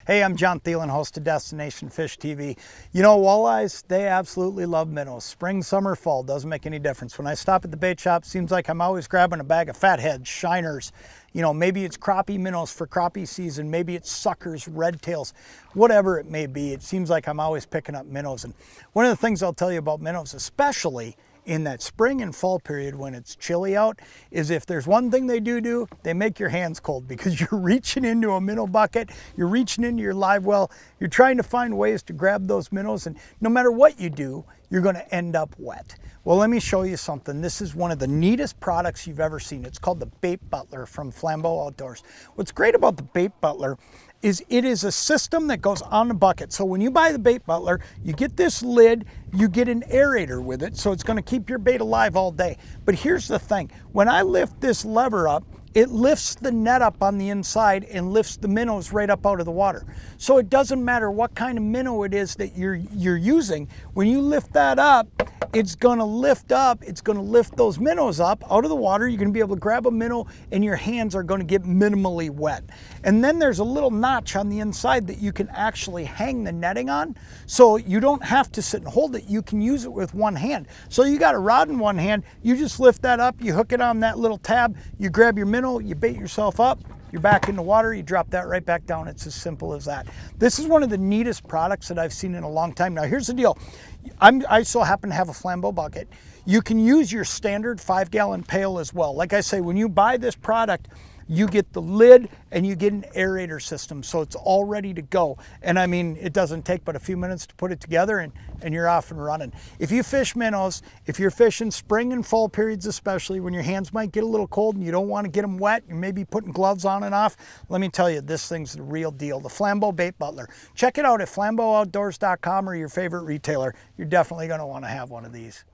Hey, I'm John Thelen, host of Destination Fish TV. You know, walleyes, they absolutely love minnows. Spring, summer, fall, doesn't make any difference. When I stop at the bait shop, seems like I'm always grabbing a bag of fatheads, shiners. You know, maybe it's crappie minnows for crappie season, maybe it's suckers, red tails, whatever it may be. It seems like I'm always picking up minnows. And one of the things I'll tell you about minnows, especially in that spring and fall period when it's chilly out, is if there's one thing they do, they make your hands cold, because you're reaching into a minnow bucket, you're reaching into your live well, you're trying to find ways to grab those minnows, and no matter what you do, you're going to end up wet. Well, let me show you something. This is one of the neatest products you've ever seen. It's called the Bait Butler from Flambeau Outdoors. What's great about the Bait Butler is it is a system that goes on the bucket. So when you buy the Bait Butler, you get this lid, you get an aerator with it, so it's going to keep your bait alive all day. But here's the thing, when I lift this lever up, it lifts the net up on the inside and lifts the minnows right up out of the water. So it doesn't matter what kind of minnow it is that you're using, when you lift that up, it's gonna lift up, it's gonna lift those minnows up out of the water. You're gonna be able to grab a minnow and your hands are gonna get minimally wet. And then there's a little notch on the inside that you can actually hang the netting on. So you don't have to sit and hold it, you can use it with one hand. So you got a rod in one hand, you just lift that up, you hook it on that little tab, you grab your minnow, you bait yourself up, you're back in the water, you drop that right back down. It's as simple as that. This is one of the neatest products that I've seen in a long time. Now here's the deal. I so happen to have a Flambeau bucket. You can use your standard 5-gallon pail as well. Like I say, when you buy this product, you get the lid and you get an aerator system, so it's all ready to go. And I mean, it doesn't take but a few minutes to put it together and you're off and running. If you fish minnows, if you're fishing spring and fall periods, especially when your hands might get a little cold and you don't want to get them wet, you're maybe putting gloves on and off, let me tell you, this thing's the real deal. The Flambeau Bait Butler. Check it out at flambeauoutdoors.com or your favorite retailer. You're definitely going to want to have one of these.